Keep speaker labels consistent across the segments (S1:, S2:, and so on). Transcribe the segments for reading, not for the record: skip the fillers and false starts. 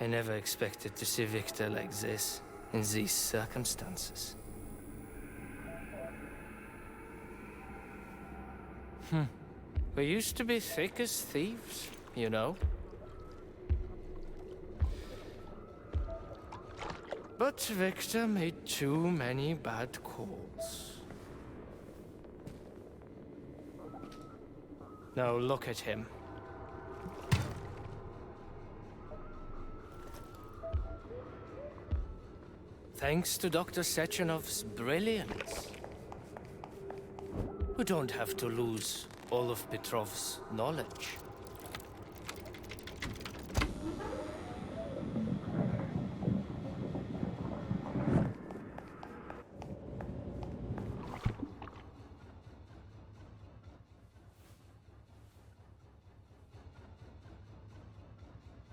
S1: I never expected to see Victor like this, in these circumstances. We used to be thick as thieves, you know? But Victor made too many bad calls. Now look at him. Thanks to Dr. Sechenov's brilliance, we don't have to lose all of Petrov's knowledge.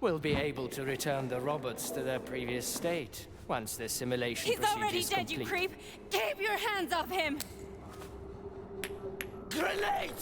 S1: We'll be able to return the robots to their previous state once the simulation
S2: He's
S1: procedure
S2: already
S1: is
S2: dead, you
S1: complete.
S2: creep! Keep your hands off him!
S1: Grenade!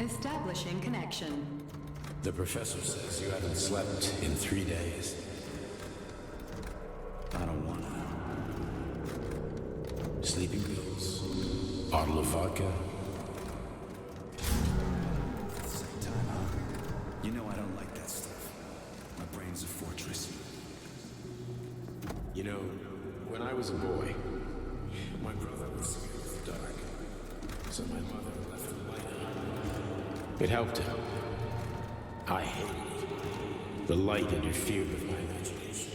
S3: Establishing connection.
S4: The professor says you haven't slept in 3 days. I don't wanna. Sleeping pills, bottle of vodka. At the same time, huh? You know I don't like that stuff. My brain's a fortress. You know, when I was a boy, my brother was scared of the dark. So my mother left the light on. It helped him. I hated it. The light interfered with my imagination.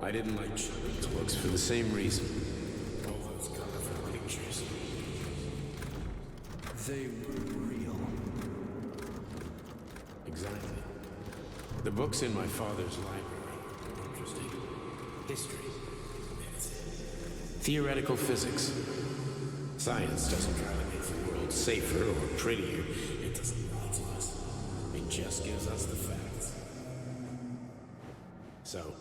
S4: I didn't like children's books for the same reason. All those colorful pictures. They were real. Exactly. The books in my father's library were interesting. History. Theoretical physics. Science doesn't try to make the world safer or prettier. It doesn't lie to us. It just gives us the facts. So,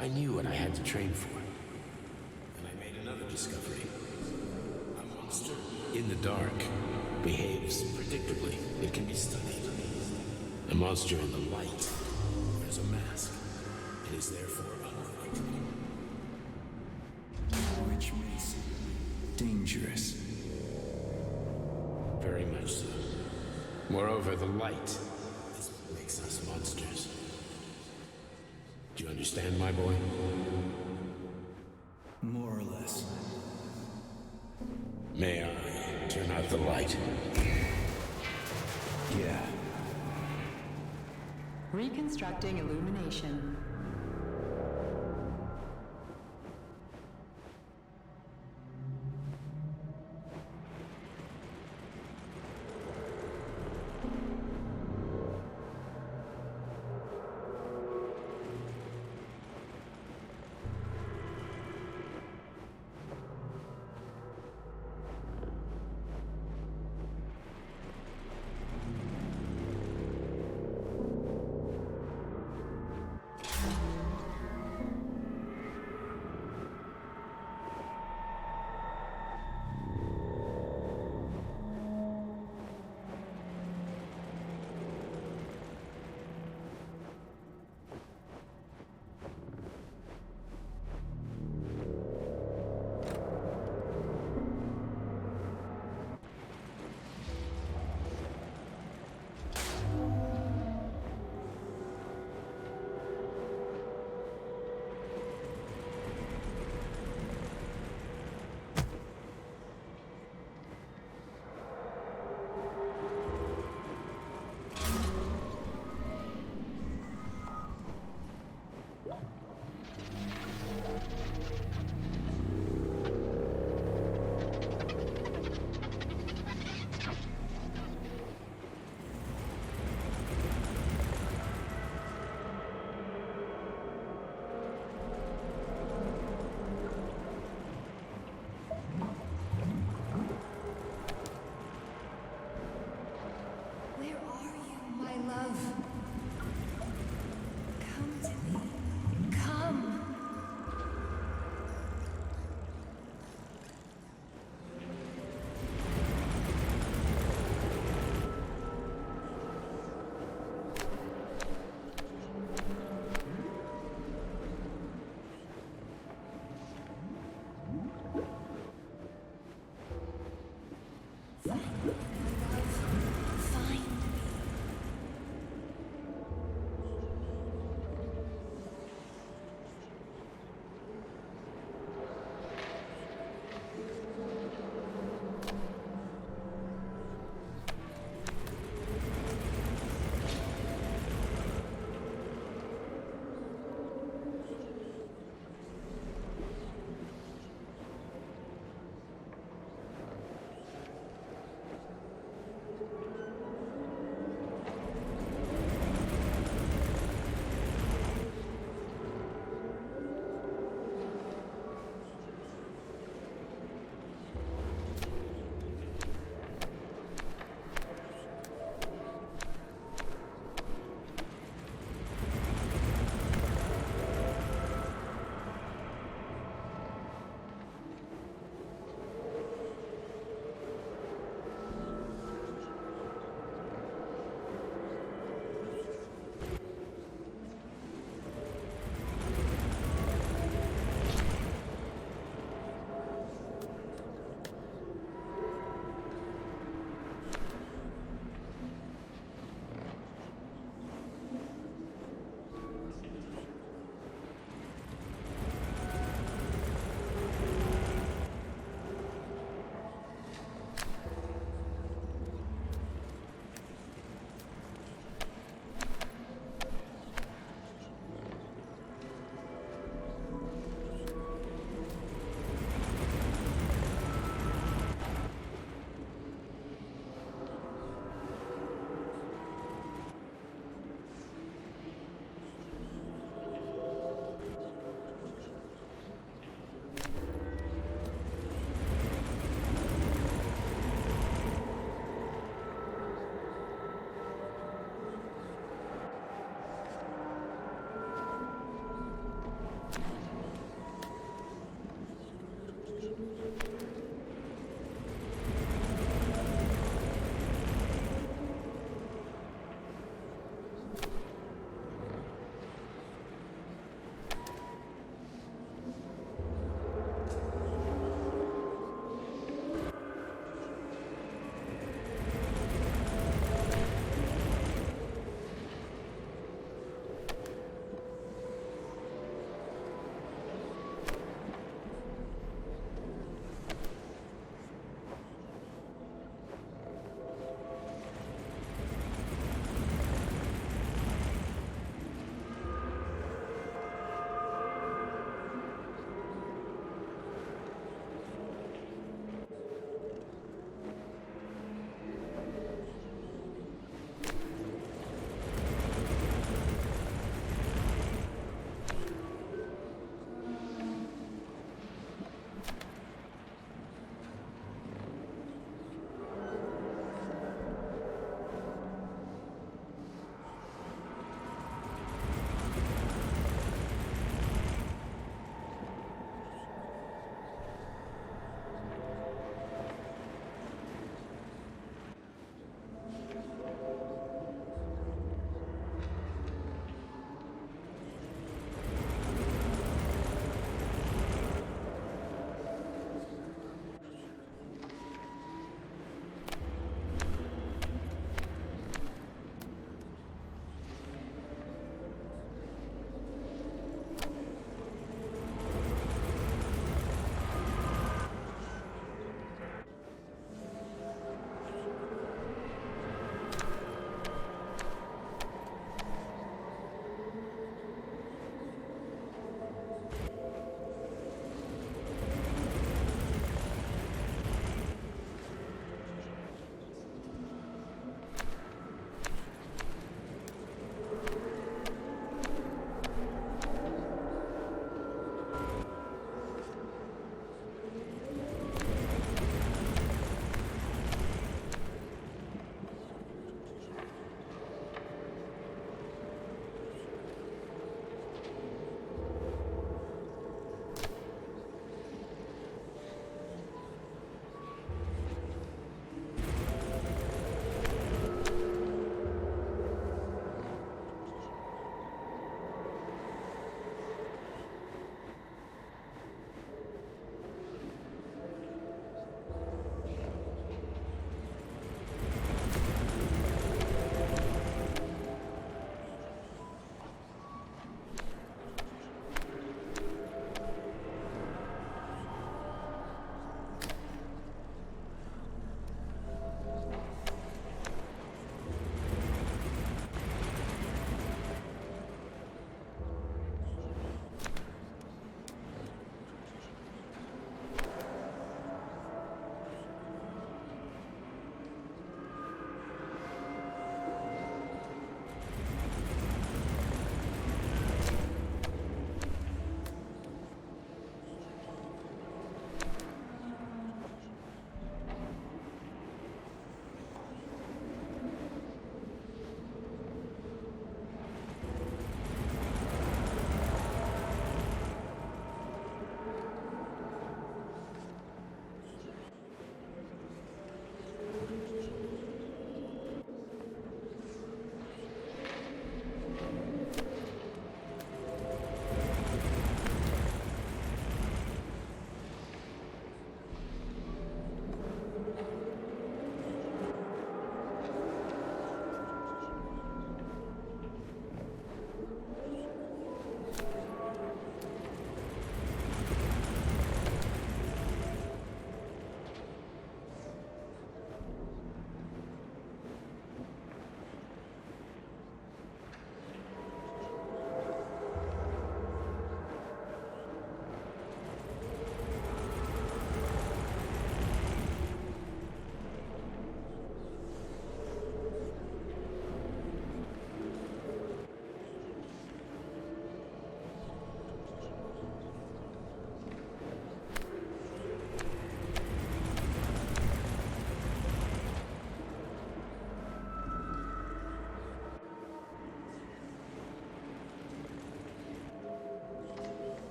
S4: I knew what I had to train for. And I made another discovery. A monster in the dark behaves predictably. It can be studied. A monster in the light wears a mask. It is therefore unpredictable. Which makes it dangerous. Very much so. Moreover, the light is what makes us monsters. Do you understand, my boy? More or less. May I turn out the light? Yeah.
S3: Reconstructing illumination.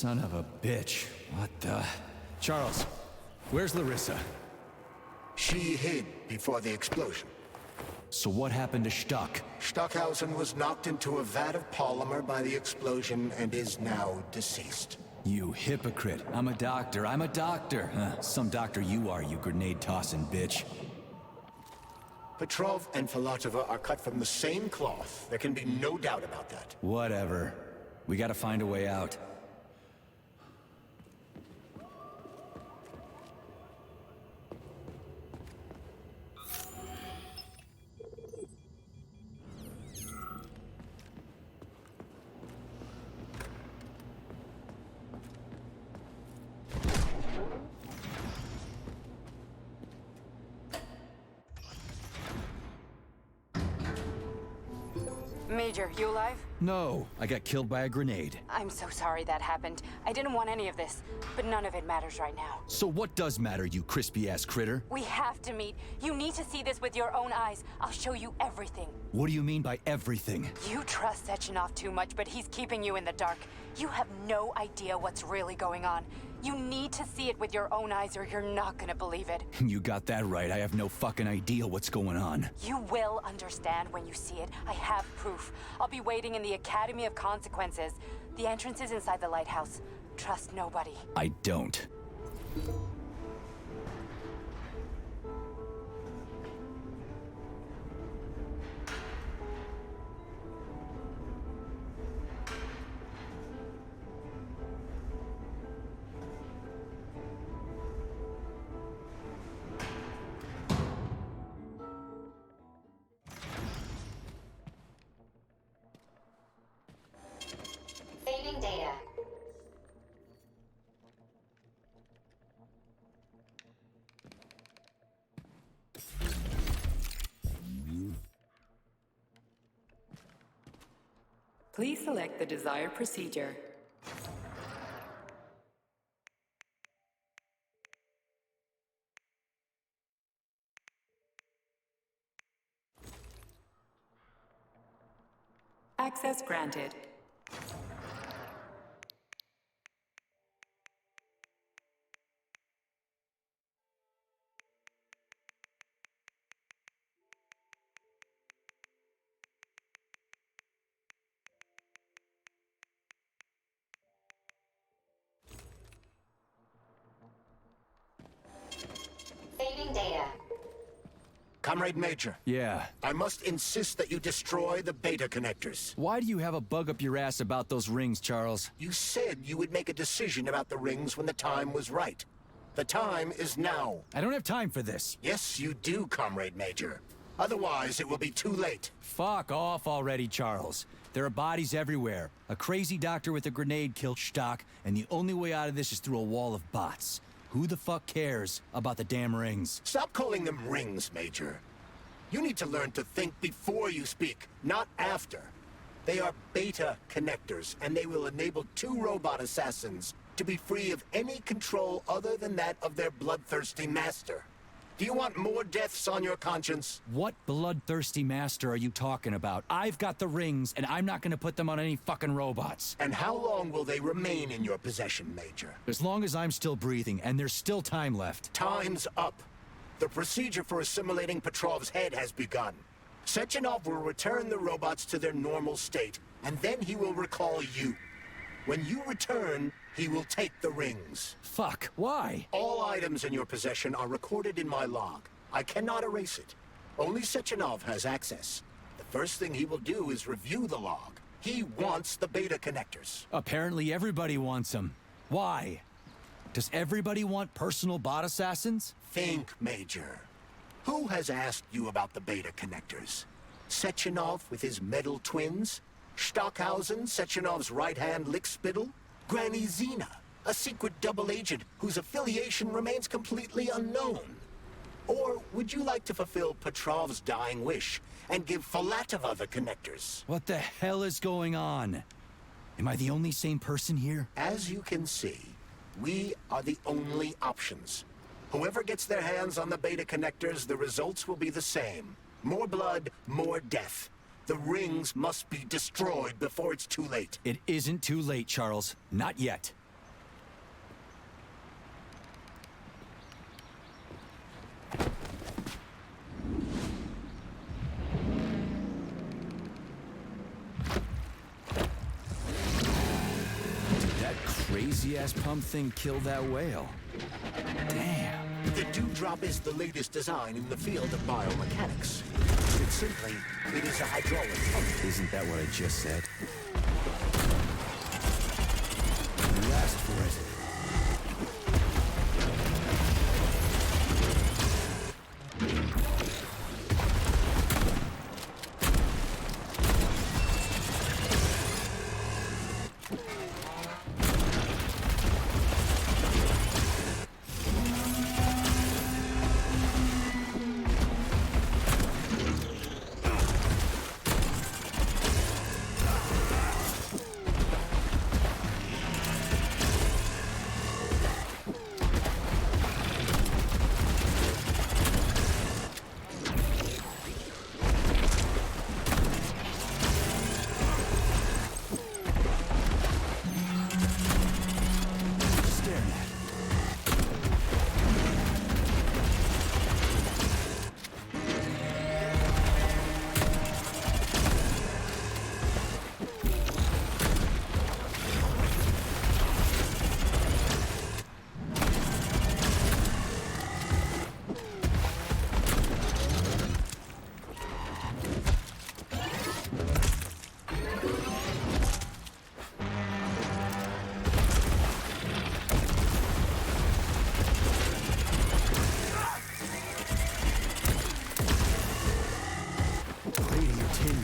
S5: Son of a bitch. What the... Charles, where's Larissa?
S6: She hid before the explosion.
S5: So what happened to Stuck?
S6: Stockhausen was knocked into a vat of polymer by the explosion and is now deceased.
S5: You hypocrite. I'm a doctor. I'm a doctor. Some doctor you are, you grenade-tossing bitch.
S6: Petrov and Filatova are cut from the same cloth. There can be no doubt about that.
S5: Whatever. We gotta find a way out.
S7: Major, you alive?
S5: No, I got killed by a grenade.
S7: I'm so sorry that happened. I didn't want any of this, but none of it matters right now.
S5: So what does matter, you crispy-ass critter?
S7: We have to meet. You need to see this with your own eyes. I'll show you everything.
S5: What do you mean by everything?
S7: You trust Sechenov too much, but he's keeping you in the dark. You have no idea what's really going on. You need to see it with your own eyes or you're not gonna believe it.
S5: You got that right. I have no fucking idea what's going on.
S7: You will understand when you see it. I have proof. I'll be waiting in the Academy of Consequences. The entrance is inside the lighthouse. Trust nobody.
S5: I don't.
S8: Saving data.
S3: Please select the desired procedure. Access granted.
S8: Saving data.
S6: Comrade Major,
S5: Yeah.
S6: I must insist that you destroy the beta connectors.
S5: Why do you have a bug up your ass about those rings, Charles?
S6: You said you would make a decision about the rings when the time was right. The time is now.
S5: I don't have time for this.
S6: Yes, you do, Comrade Major. Otherwise, it will be too late.
S5: Fuck off already, Charles. There are bodies everywhere. A crazy doctor with a grenade killed Stock, and the only way out of this is through a wall of bots. Who the fuck cares about the damn rings?
S6: Stop calling them rings, Major. You need to learn to think before you speak, not after. They are beta connectors, and they will enable 2 robot assassins to be free of any control other than that of their bloodthirsty master. Do you want more deaths on your conscience?
S5: What bloodthirsty master are you talking about? I've got the rings, and I'm not gonna put them on any fucking robots.
S6: And how long will they remain in your possession, Major?
S5: As long as I'm still breathing, and there's still time left.
S6: Time's up. The procedure for assimilating Petrov's head has begun. Sechenov will return the robots to their normal state, and then he will recall you. When you return, he will take the rings.
S5: Fuck, why?
S6: All items in your possession are recorded in my log. I cannot erase it. Only Sechenov has access. The first thing he will do is review the log. He wants the beta connectors.
S5: Apparently everybody wants them. Why? Does everybody want personal bot assassins?
S6: Think, Major. Who has asked you about the beta connectors? Sechenov with his metal twins? Stockhausen, Sechenov's right-hand lickspittle? Granny Zena, a secret double agent whose affiliation remains completely unknown? Or would you like to fulfill Petrov's dying wish and give Filatova the connectors?
S5: What the hell is going on? Am I the only sane person here?
S6: As you can see, we are the only options. Whoever gets their hands on the beta connectors, the results will be the same. More blood, more death. The rings must be destroyed before it's too late.
S5: It isn't too late, Charles. Not yet. crazy-ass pump thing killed that whale. Damn.
S6: The Dewdrop is the latest design in the field of biomechanics. It's simply, it is a hydraulic pump.
S5: Isn't that what I just said? You asked for it.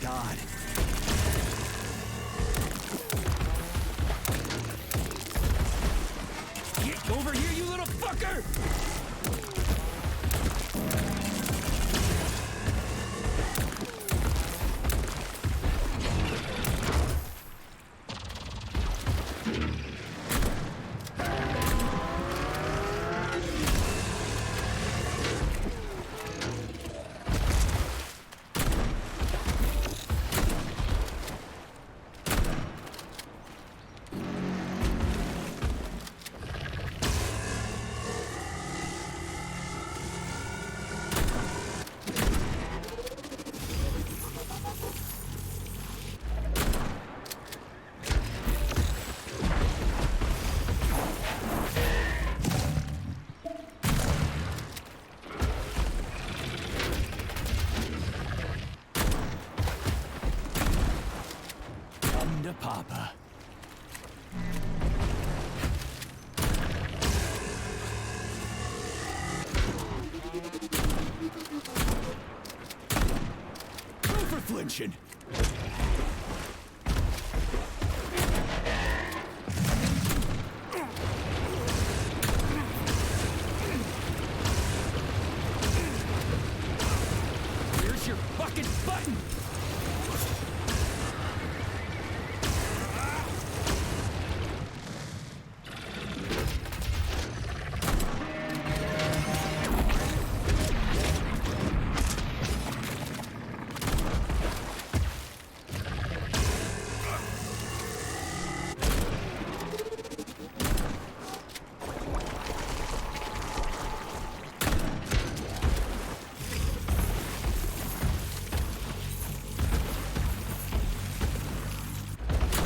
S5: God. Get over here, you little fucker! Papa. Go for flinching. Here's your fucking button.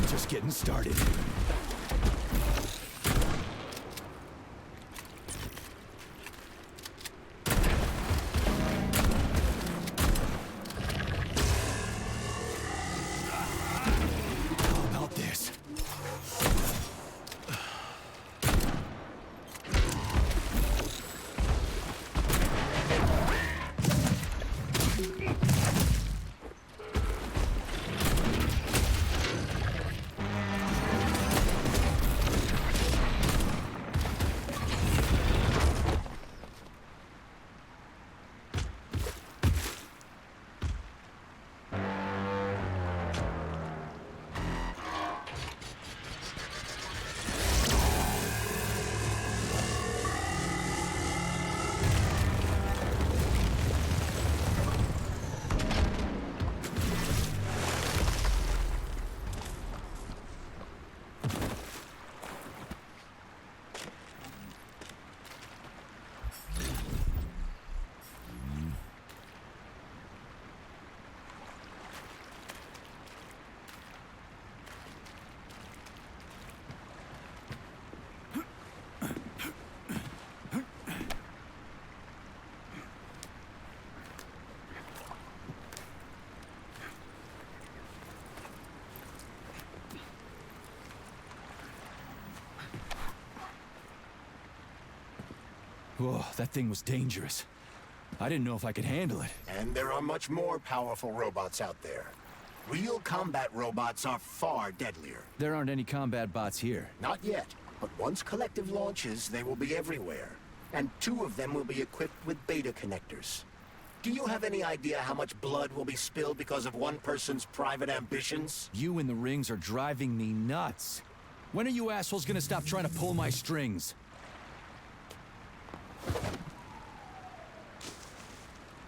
S5: Just getting started. How about this? Whoa, that thing was dangerous. I didn't know if I could handle it.
S6: And there are much more powerful robots out there. Real combat robots are far deadlier.
S5: There aren't any combat bots here.
S6: Not yet, but once Collective launches, they will be everywhere. And 2 of them will be equipped with beta connectors. Do you have any idea how much blood will be spilled because of one person's private ambitions?
S5: You and the rings are driving me nuts. When are you assholes gonna stop trying to pull my strings?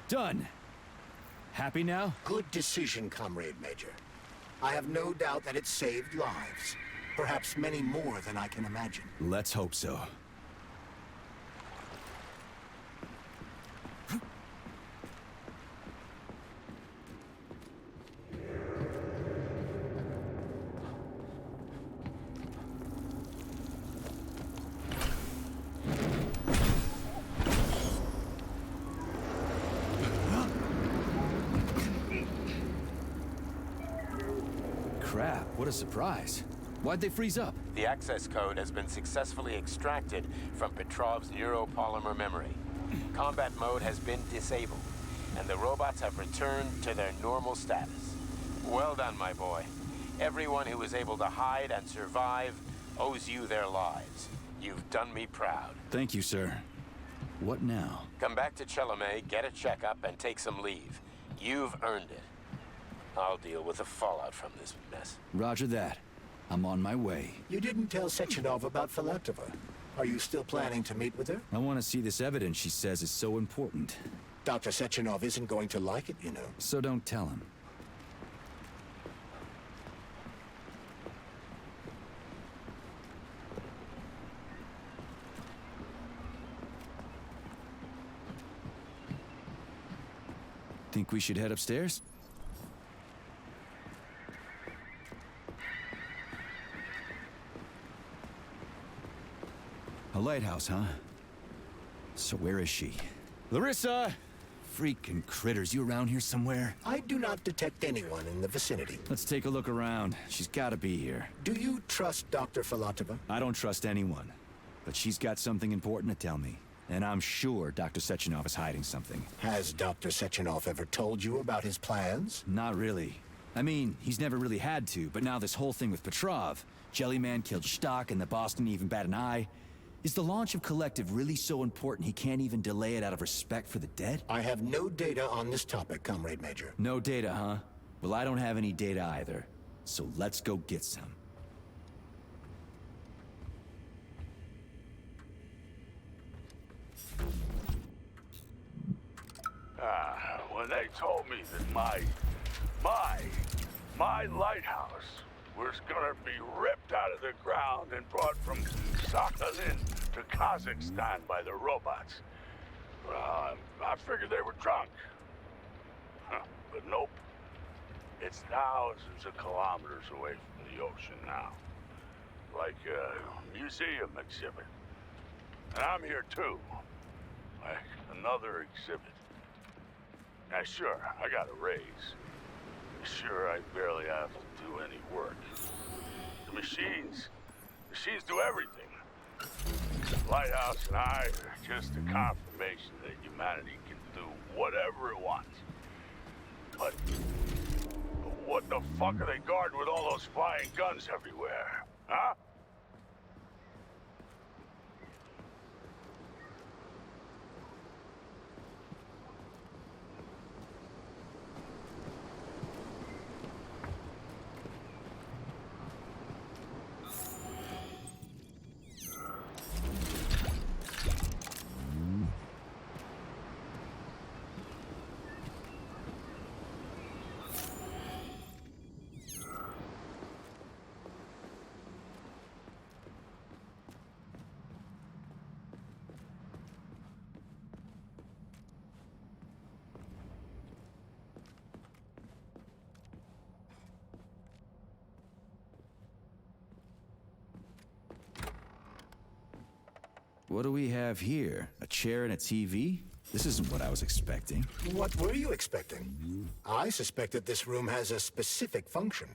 S5: Done. Happy now?
S6: Good decision, Comrade Major. I have no doubt that it saved lives. Perhaps many more than I can imagine.
S5: Let's hope so. Crap, what a surprise. Why'd they freeze up?
S4: The access code has been successfully extracted from Petrov's neuropolymer memory. Combat mode has been disabled, and the robots have returned to their normal status. Well done, my boy. Everyone who was able to hide and survive owes you their lives. You've done me proud.
S5: Thank you, sir. What now?
S4: Come back to Chelomey, get a checkup, and take some leave. You've earned it. I'll deal with the fallout from this mess.
S5: Roger that. I'm on my way.
S6: You didn't tell Sechenov about Filatova. Are you still planning to meet with her?
S5: I want to see this evidence she says is so important.
S6: Dr. Sechenov isn't going to like it, you know.
S5: So don't tell him. Think we should head upstairs? A lighthouse, huh? So where is she? Larissa! Freaking critters, you around here somewhere?
S6: I do not detect anyone in the vicinity.
S5: Let's take a look around. She's gotta be here.
S6: Do you trust Dr. Filatova?
S5: I don't trust anyone. But she's got something important to tell me. And I'm sure Dr. Sechenov is hiding something.
S6: Has Dr. Sechenov ever told you about his plans?
S5: Not really. I mean, he's never really had to, but now this whole thing with Petrov, Jellyman killed Stock and the boss didn't even bat an eye. Is the launch of Collective really so important he can't even delay it out of respect for the dead?
S6: I have no data on this topic, Comrade Major.
S5: No data, huh? Well, I don't have any data either. So let's go get some.
S9: When they told me that my lighthouse was gonna be ripped out of the ground and brought from Sakhalin to Kazakhstan by the robots, I figured they were drunk. But nope. It's thousands of kilometers away from the ocean now. Like a museum exhibit. And I'm here too. Like another exhibit. Now sure, I got a raise. Sure, I barely have to do any work. The machines do everything. Lighthouse and I are just a confirmation that humanity can do whatever it wants. But what the fuck are they guarding with all those flying guns everywhere? Huh?
S5: What do we have here? A chair and a TV? This isn't what I was expecting.
S6: What were you expecting? I suspect that this room has a specific function.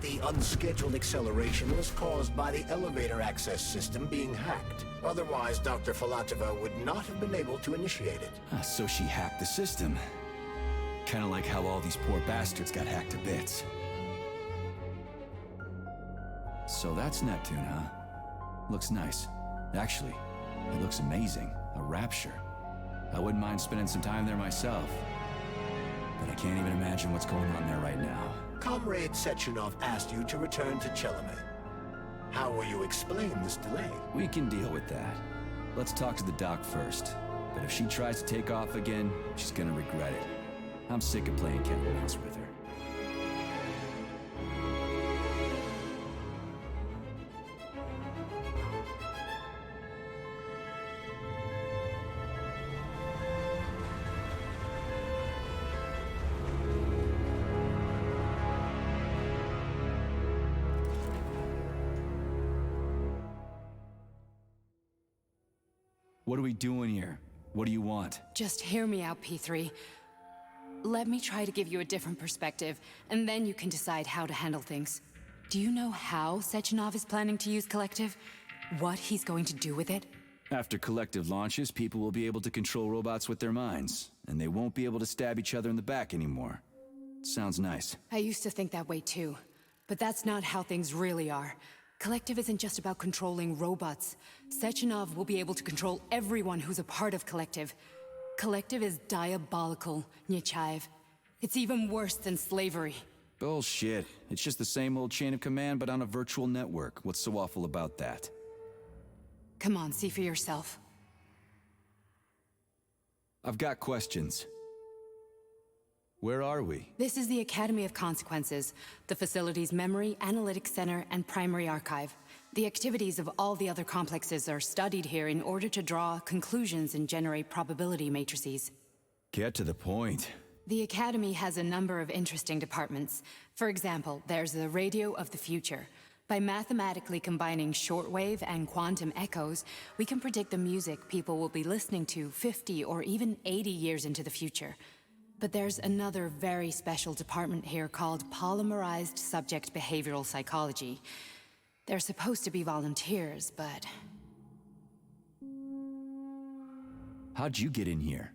S6: the unscheduled acceleration was caused by the elevator access system being hacked. Otherwise, Dr. Filatova would not have been able to initiate it.
S5: So she hacked the system. Kinda like how all these poor bastards got hacked to bits. So that's Neptune, huh? Looks nice. Actually, it looks amazing. A rapture. I wouldn't mind spending some time there myself. But I can't even imagine what's going on there right now.
S6: Comrade Sechenov asked you to return to Chelomey. How will you explain this delay?
S5: We can deal with that. Let's talk to the doc first. But if she tries to take off again, she's gonna regret it. I'm sick of playing cat and mouse with her. What are we doing here? What do you want?
S2: Just hear me out, P3. Let me try to give you a different perspective, and then you can decide how to handle things. Do you know how Sechenov is planning to use Collective? What he's going to do with it?
S5: After Collective launches, people will be able to control robots with their minds, and they won't be able to stab each other in the back anymore. Sounds nice.
S2: I used to think that way too, but that's not how things really are. Collective isn't just about controlling robots. Sechenov will be able to control everyone who's a part of Collective. Collective is diabolical, Nechayev. It's even worse than slavery.
S5: Bullshit. It's just the same old chain of command, but on a virtual network. What's so awful about that?
S2: Come on, see for yourself.
S5: I've got questions. Where are we?
S2: This is the Academy of Consequences, the facility's memory, analytics center, and primary archive. The activities of all the other complexes are studied here in order to draw conclusions and generate probability matrices.
S5: Get to the point.
S2: The Academy has a number of interesting departments. For example, there's the Radio of the Future. By mathematically combining shortwave and quantum echoes, we can predict the music people will be listening to 50 or even 80 years into the future. But there's another very special department here called Polymerized Subject Behavioral Psychology. They're supposed to be volunteers, but...
S5: How'd you get in here?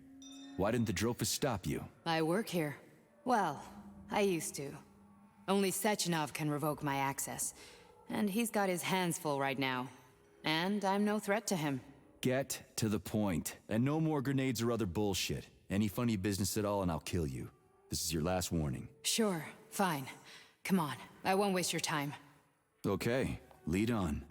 S5: Why didn't the Drofus stop you?
S2: I work here. Well, I used to. Only Sechenov can revoke my access. And he's got his hands full right now. And I'm no threat to him.
S5: Get to the point. And no more grenades or other bullshit. Any funny business at all and I'll kill you. This is your last warning.
S2: Sure, fine. Come on, I won't waste your time.
S5: Okay, lead on.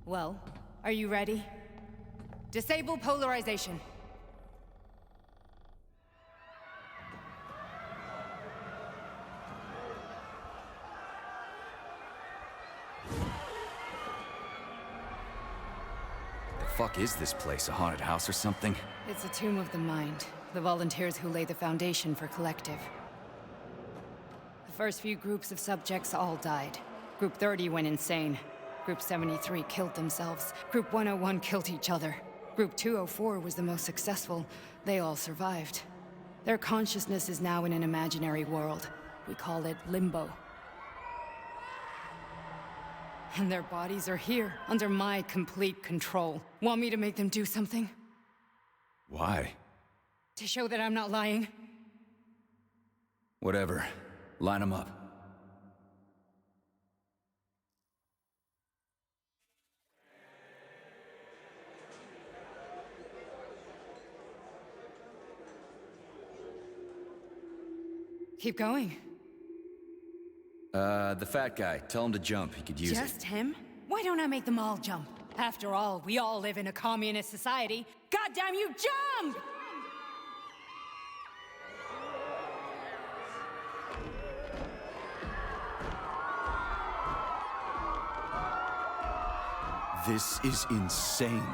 S2: Well, are you ready? Disable polarization.
S5: The fuck is this place? A haunted house or something?
S2: It's a tomb of the mind. The volunteers who lay the foundation for Collective. The first few groups of subjects all died. Group 30 went insane. Group 73 killed themselves. Group 101 killed each other. Group 204 was the most successful. They all survived. Their consciousness is now in an imaginary world. We call it Limbo. And their bodies are here, under my complete control. Want me to make them do something?
S5: Why?
S2: To show that I'm not lying?
S5: Whatever. Line them up.
S2: Keep going.
S5: The fat guy. Tell him to jump. He could use it.
S2: Just him? Why don't I make them all jump? After all, we all live in a communist society. Goddamn you, jump!
S5: This is insane.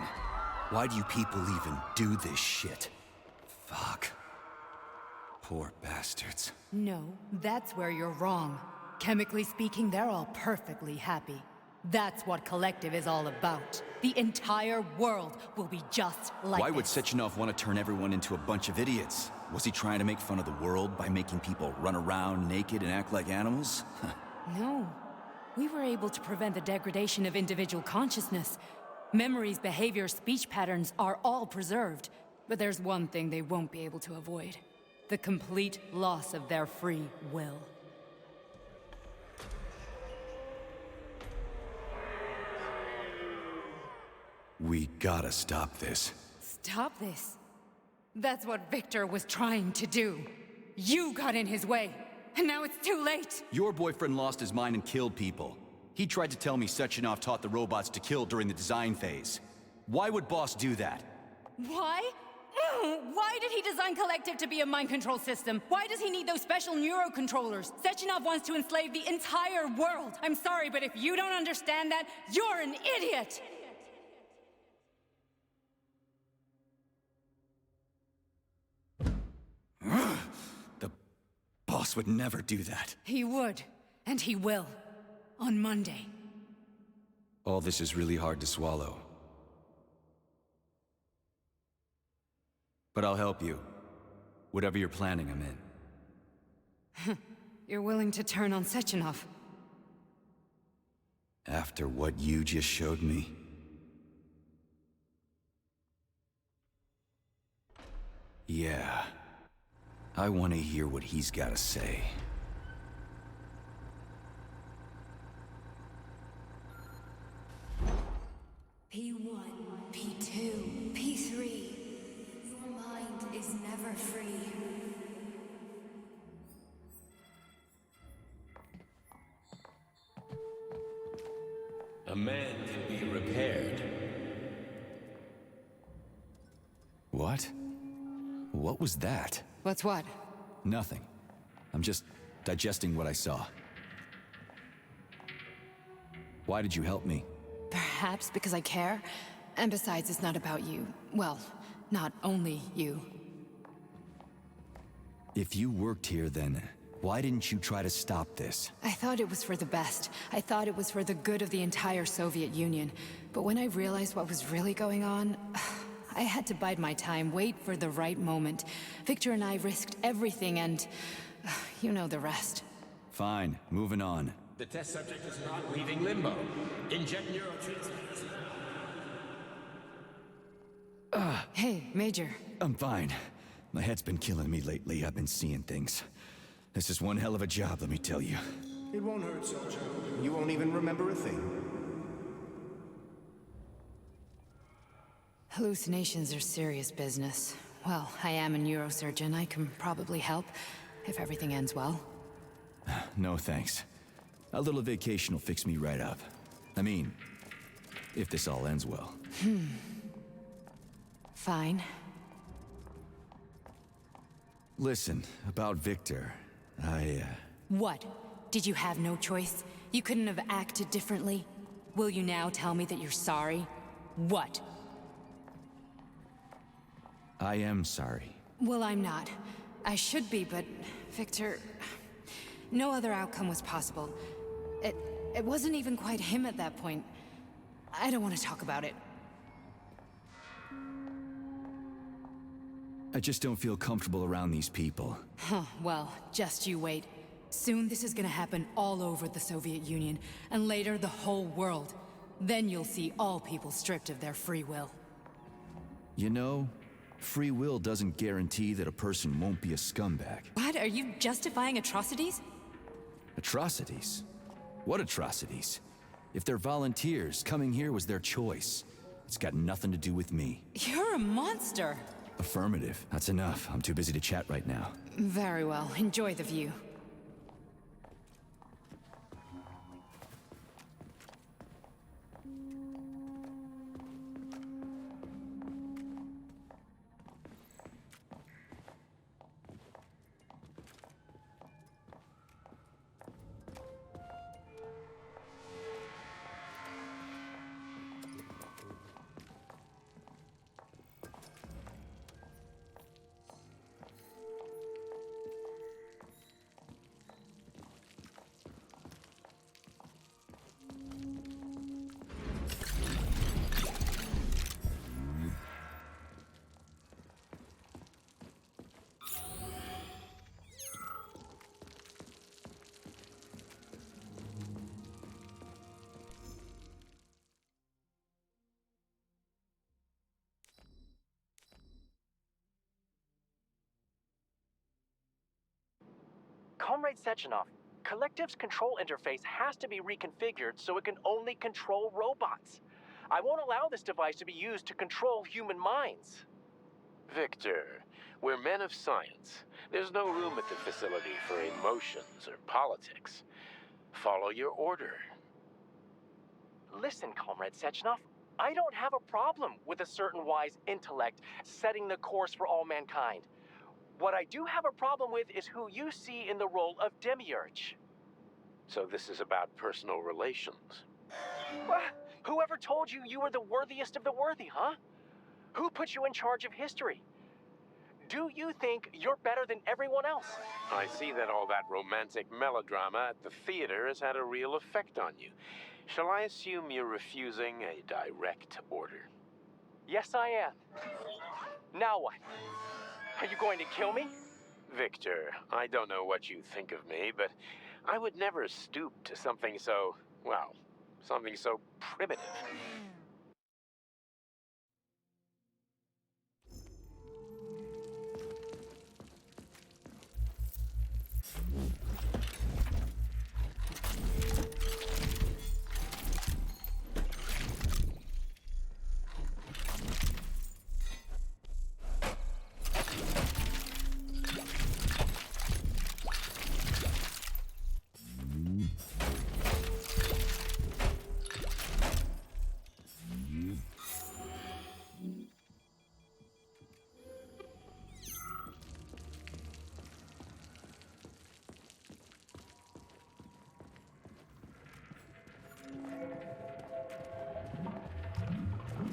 S5: Why do you people even do this shit? Fuck. Poor bastards.
S2: No, that's where you're wrong. Chemically speaking, they're all perfectly happy. That's what Collective is all about. The entire world will be just like
S5: Why would
S2: this.
S5: Sechenov want to turn everyone into a bunch of idiots? Was he trying to make fun of the world by making people run around naked and act like animals?
S2: No. We were able to prevent the degradation of individual consciousness. Memories, behavior, speech patterns are all preserved. But there's one thing they won't be able to avoid. The complete loss of their free will.
S5: We gotta stop this.
S2: Stop this. That's what Victor was trying to do. You got in his way, and now it's too late.
S5: Your boyfriend lost his mind and killed people. He tried to tell me Sechenov taught the robots to kill during the design phase. Why would Boss do that?
S2: Why? Why did he design Collective to be a mind control system? Why does he need those special neurocontrollers? Sechenov wants to enslave the entire world. I'm sorry, but if you don't understand that, you're an idiot!
S5: The boss would never do that.
S2: He would, and he will. On Monday.
S5: All this is really hard to swallow. But I'll help you. Whatever you're planning, I'm in.
S2: You're willing to turn on Sechenov?
S5: After what you just showed me? Yeah. I want to hear what he's got to say.
S10: P1, P2, P3. Your mind is never free.
S4: A man can be repaired.
S5: What? What was that?
S2: What's what?
S5: Nothing. I'm just digesting what I saw. Why did you help me?
S2: Perhaps because I care. And besides, it's not about you. Well, not only you.
S5: If you worked here, then why didn't you try to stop this?
S2: I thought it was for the best. I thought it was for the good of the entire Soviet Union. But when I realized what was really going on, I had to bide my time, wait for the right moment. Victor and I risked everything and... you know the rest.
S5: Fine, moving on.
S4: The test subject is not leaving limbo. Inject neurotransmitters.
S2: Hey, Major.
S5: I'm fine. My head's been killing me lately. I've been seeing things. This is one hell of a job, let me tell you.
S6: It won't hurt, soldier. You won't even remember a thing.
S2: Hallucinations are serious business. Well, I am a neurosurgeon. I can probably help, if everything ends well.
S5: No thanks. A little vacation will fix me right up. I mean, if this all ends well.
S2: Fine.
S5: Listen, about Victor,
S2: What? Did you have no choice? You couldn't have acted differently? Will you now tell me that you're sorry? What?
S5: I am sorry.
S2: Well, I'm not. I should be, but... Victor... No other outcome was possible. It wasn't even quite him at that point. I don't want to talk about it.
S5: I just don't feel comfortable around these people.
S2: Huh, well, just you wait. Soon this is gonna happen all over the Soviet Union, and later the whole world. Then you'll see all people stripped of their free will.
S5: You know, free will doesn't guarantee that a person won't be a scumbag.
S2: What? Are you justifying atrocities?
S5: Atrocities? What atrocities? If they're volunteers, coming here was their choice. It's got nothing to do with me.
S2: You're a monster!
S5: Affirmative. That's enough. I'm too busy to chat right now.
S2: Very well. Enjoy the view.
S11: Comrade Sechenov, Collective's control interface has to be reconfigured so it can only control robots. I won't allow this device to be used to control human minds.
S4: Victor, we're men of science. There's no room at the facility for emotions or politics. Follow your order.
S11: Listen, Comrade Sechenov, I don't have a problem with a certain wise intellect setting the course for all mankind. What I do have a problem with is who you see in the role of Demiurge.
S4: So this is about personal relations.
S11: Well, whoever told you you were the worthiest of the worthy, huh? Who put you in charge of history? Do you think you're better than everyone else?
S4: I see that all that romantic melodrama at the theater has had a real effect on you. Shall I assume you're refusing a direct order?
S11: Yes, I am. Now what? Are you going to kill me?
S4: Victor, I don't know what you think of me, but I would never stoop to something so, well, something so primitive.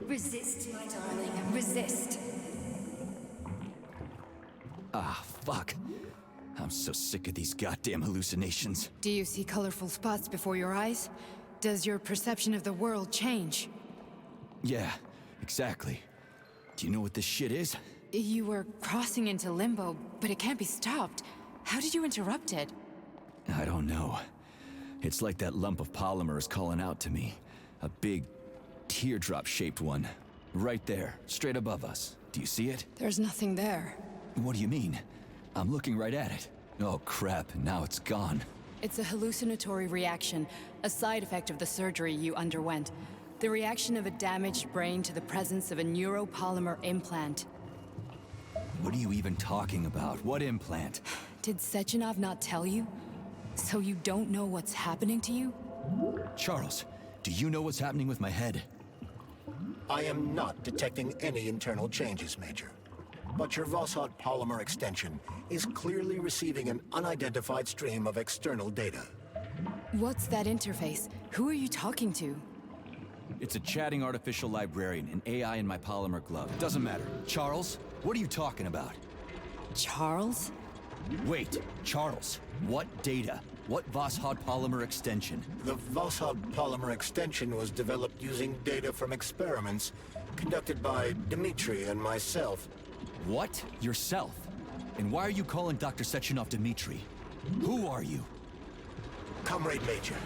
S10: Resist, my darling. Resist.
S5: Ah, fuck. I'm so sick of these goddamn hallucinations.
S2: Do you see colorful spots before your eyes? Does your perception of the world change?
S5: Yeah, exactly. Do you know what this shit is?
S2: You were crossing into limbo, but it can't be stopped. How did you interrupt it?
S5: I don't know. It's like that lump of polymer is calling out to me. A big, teardrop-shaped one. Right there, straight above us. Do you see it?
S2: There's nothing there.
S5: What do you mean? I'm looking right at it. Oh crap, now it's gone.
S2: It's a hallucinatory reaction, a side effect of the surgery you underwent. The reaction of a damaged brain to the presence of a neuropolymer implant.
S5: What are you even talking about? What implant?
S2: Did Sechenov not tell you? So you don't know what's happening to you?
S5: Charles, do you know what's happening with my head?
S6: I am not detecting any internal changes, Major. But your Vossod polymer extension is clearly receiving an unidentified stream of external data.
S2: What's that interface? Who are you talking to?
S5: It's a chatting artificial librarian, an AI in my polymer glove. Doesn't matter. Charles, what are you talking about?
S2: Charles?
S5: Wait, Charles, what data? What Vossod polymer extension?
S6: The Vossod polymer extension was developed using data from experiments conducted by Dmitri and myself.
S5: What? Yourself? And why are you calling Dr. Sechenov Dmitri? Who are you?
S6: Comrade Major,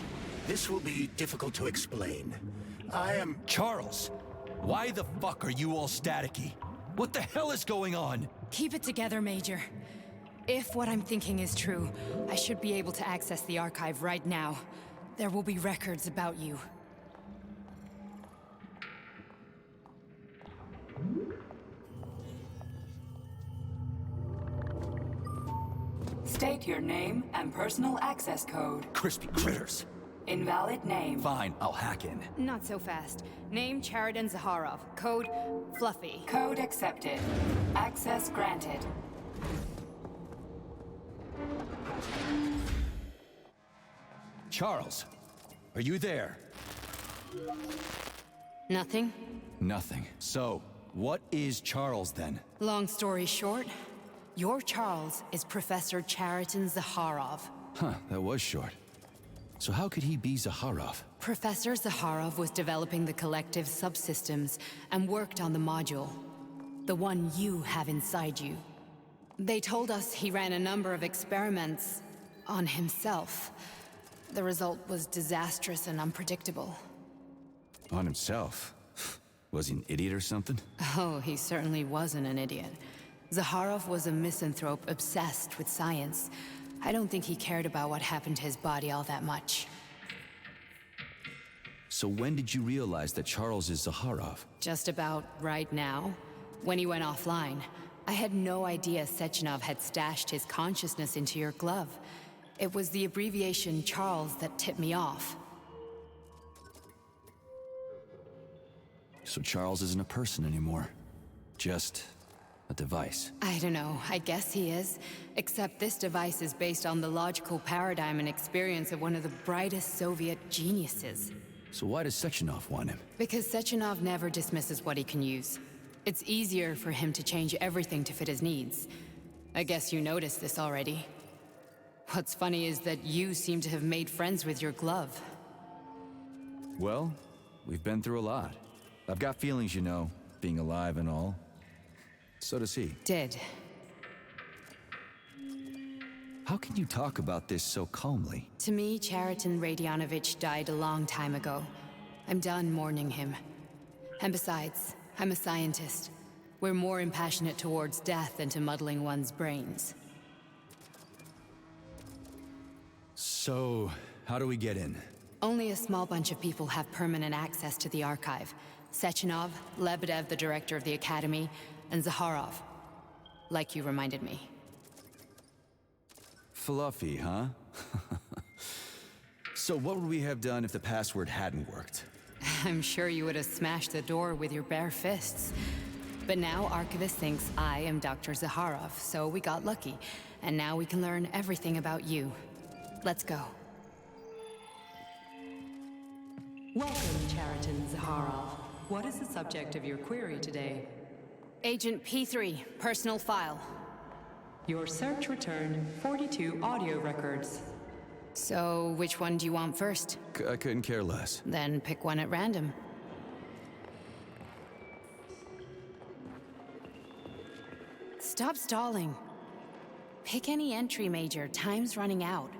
S6: this will be difficult to explain. I am...
S5: Charles! Why the fuck are you all staticky? What the hell is going on?
S2: Keep it together, Major. If what I'm thinking is true, I should be able to access the archive right now. There will be records about you.
S3: State your name and personal access code.
S5: Crispy critters.
S3: Invalid name.
S5: Fine, I'll hack in.
S2: Not so fast. Name Chariton Zaharov. Code Fluffy.
S3: Code accepted. Access granted.
S5: Charles, are you there?
S2: Nothing?
S5: Nothing. So, what is Charles then?
S2: Long story short, your Charles is Professor Chariton Zaharov.
S5: Huh, that was short. So how could he be Zaharov?
S2: Professor Zaharov was developing the collective subsystems and worked on the module. The one you have inside you. They told us he ran a number of experiments on himself. The result was disastrous and unpredictable.
S5: On himself? Was he an idiot or something?
S2: Oh, he certainly wasn't an idiot. Zaharov was a misanthrope obsessed with science. I don't think he cared about what happened to his body all that much.
S5: So when did you realize that Charles is Zaharov?
S2: Just about right now. When he went offline, I had no idea Sechenov had stashed his consciousness into your glove. It was the abbreviation Charles that tipped me off.
S5: So Charles isn't a person anymore. Just a device.
S2: I don't know, I guess he is. Except this device is based on the logical paradigm and experience of one of the brightest Soviet geniuses.
S5: So why does Sechenov want him?
S2: Because Sechenov never dismisses what he can use. It's easier for him to change everything to fit his needs. I guess you noticed this already. What's funny is that you seem to have made friends with your glove.
S5: Well, we've been through a lot. I've got feelings, you know, being alive and all. So does he.
S2: Did.
S5: How can you talk about this so calmly?
S2: To me, Chariton Radionovich died a long time ago. I'm done mourning him. And besides, I'm a scientist. We're more impassionate towards death than to muddling one's brains.
S5: So, how do we get in?
S2: Only a small bunch of people have permanent access to the archive. Sechenov, Lebedev, the director of the Academy, and Zaharov. Like you reminded me.
S5: Fluffy, huh? So what would we have done if the password hadn't worked?
S2: I'm sure you would have smashed the door with your bare fists. But now Archivist thinks I am Dr. Zaharov, so we got lucky. And now we can learn everything about you. Let's go.
S12: Welcome, Chariton Zaharov. What is the subject of your query today?
S2: Agent P3, personal file.
S12: Your search returned 42 audio records.
S2: So, which one do you want first?
S5: I couldn't care less.
S2: Then pick one at random. Stop stalling. Pick any entry, Major. Time's running out.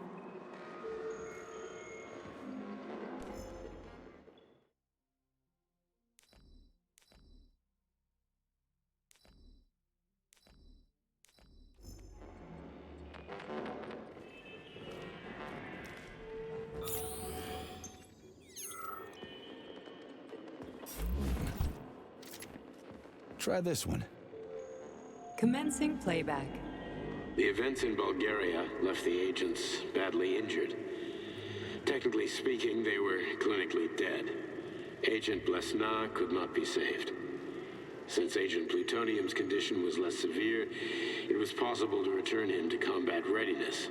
S5: Try this one.
S12: Commencing playback.
S4: The events in Bulgaria left the agents badly injured. Technically speaking, they were clinically dead. Agent Blesna could not be saved. Since Agent Plutonium's condition was less severe, it was possible to return him to combat readiness.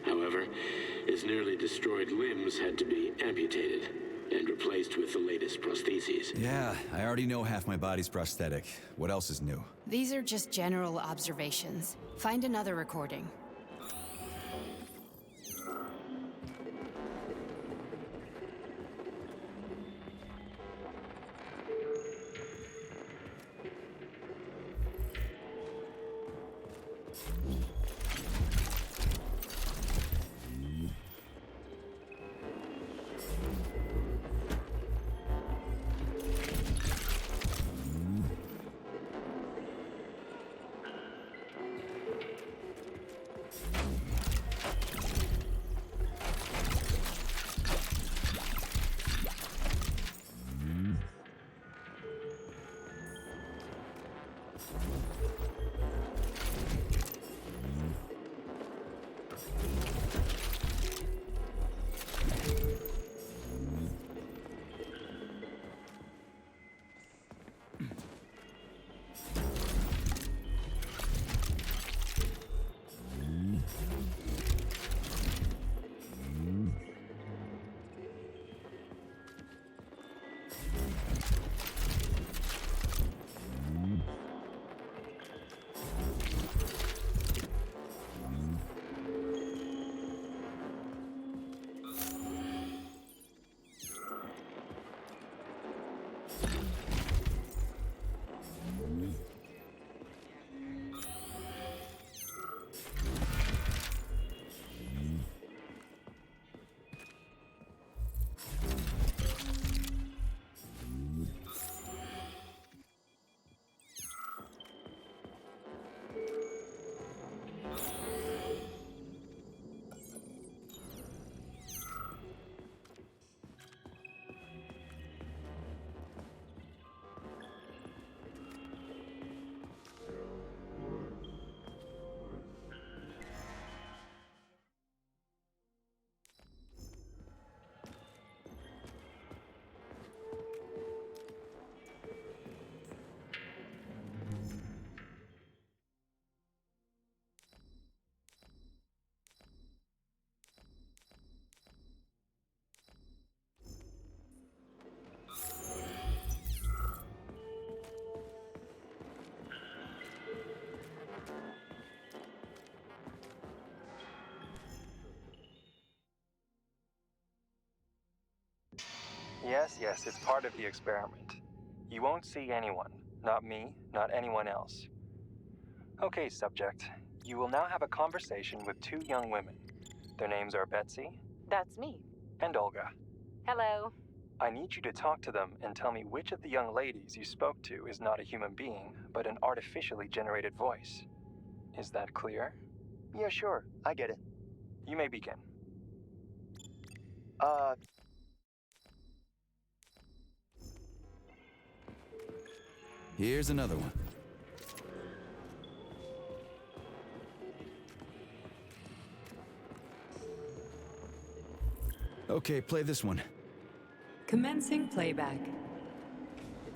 S4: However, his nearly destroyed limbs had to be amputated and replaced with the latest prostheses.
S5: Yeah, I already know half my body's prosthetic. What else is new?
S2: These are just general observations. Find another recording.
S13: Yes, it's part of the experiment. You won't see anyone. Not me, not anyone else. Okay, subject. You will now have a conversation with two young women. Their names are Betsy.
S7: That's me.
S13: And Olga.
S7: Hello.
S13: I need you to talk to them and tell me which of the young ladies you spoke to is not a human being, but an artificially generated voice. Is that clear?
S11: Yeah, sure. I get it.
S13: You may begin.
S5: Here's another one. Okay, play this one.
S12: Commencing playback.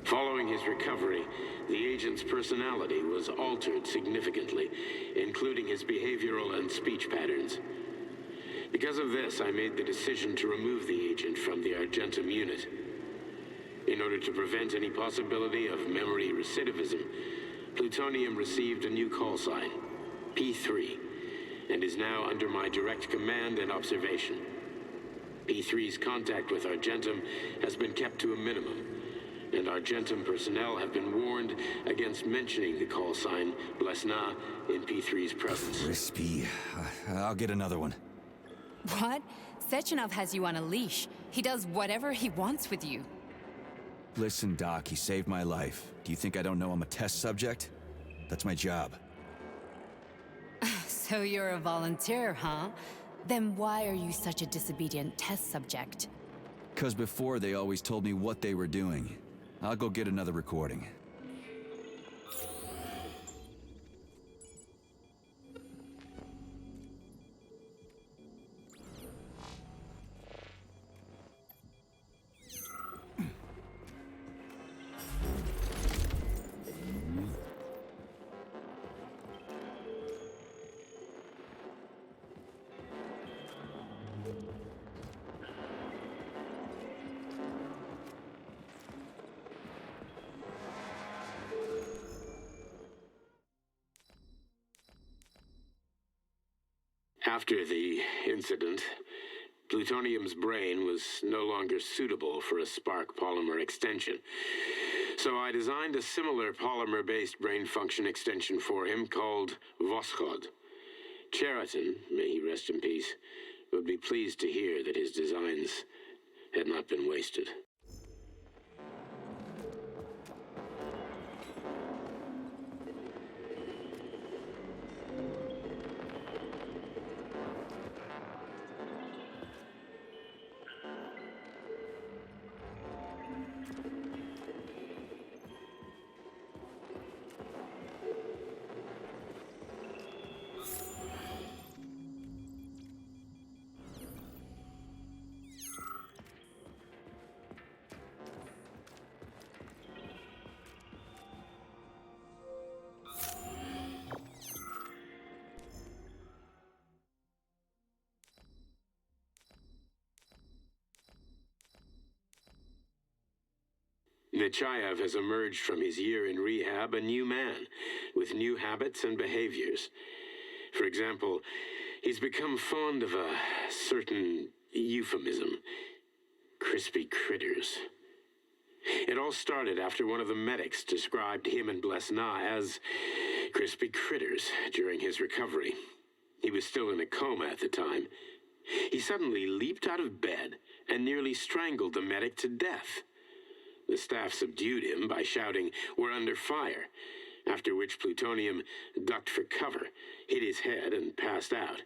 S4: Following his recovery, the agent's personality was altered significantly, including his behavioral and speech patterns. Because of this, I made the decision to remove the agent from the Argentum unit. In order to prevent any possibility of memory recidivism, Plutonium received a new call sign, P3, and is now under my direct command and observation. P3's contact with Argentum has been kept to a minimum, and Argentum personnel have been warned against mentioning the call sign Blesna in P3's presence.
S5: Crispy. I'll get another one.
S2: What? Sechenov has you on a leash. He does whatever he wants with you.
S5: Listen, Doc, he saved my life. Do you think I don't know I'm a test subject? That's my job.
S2: So you're a volunteer, huh? Then why are you such a disobedient test subject?
S5: 'Cause before they always told me what they were doing. I'll go get another recording.
S4: After the incident, Plutonium's brain was no longer suitable for a spark polymer extension. So I designed a similar polymer-based brain function extension for him called Voskhod. Cheriton, may he rest in peace, would be pleased to hear that his designs had not been wasted. Nechayev has emerged from his year in rehab a new man, with new habits and behaviors. For example, he's become fond of a certain euphemism, crispy critters. It all started after one of the medics described him and Blesna as crispy critters during his recovery. He was still in a coma at the time. He suddenly leaped out of bed and nearly strangled the medic to death. The staff subdued him by shouting, "We're under fire," after which Plutonium ducked for cover, hit his head, and passed out.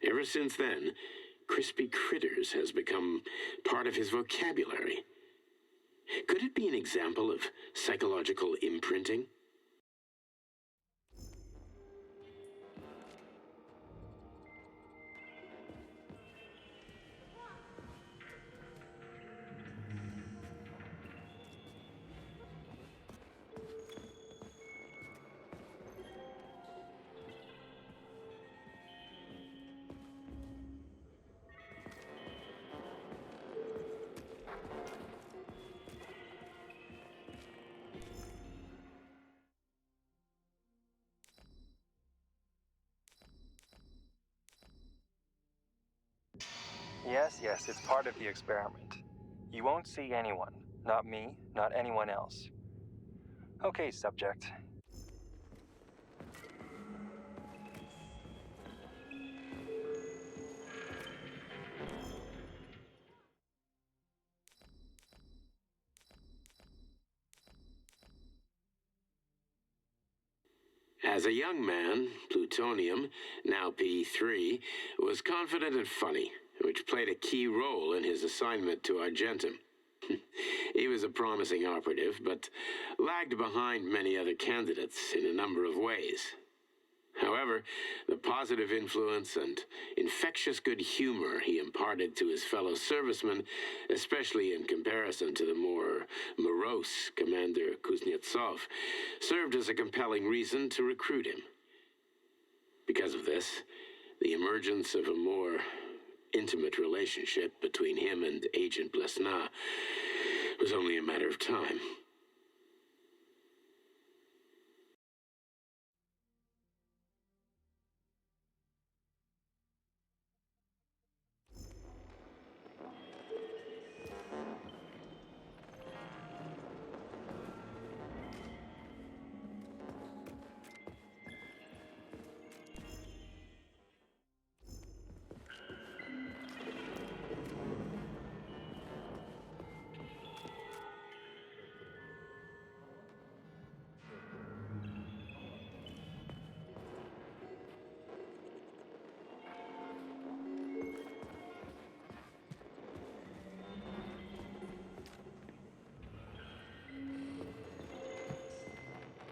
S4: Ever since then, crispy critters has become part of his vocabulary. Could it be an example of psychological imprinting?
S13: Yes, it's part of the experiment. You won't see anyone. Not me, not anyone else. Okay, subject.
S4: As a young man, Plutonium, now P3, was confident and funny, which played a key role in his assignment to Argentum. He was a promising operative, but lagged behind many other candidates in a number of ways. However, the positive influence and infectious good humor he imparted to his fellow servicemen, especially in comparison to the more morose Commander Kuznetsov, served as a compelling reason to recruit him. Because of this, the emergence of a more intimate relationship between him and Agent Blesna was only a matter of time.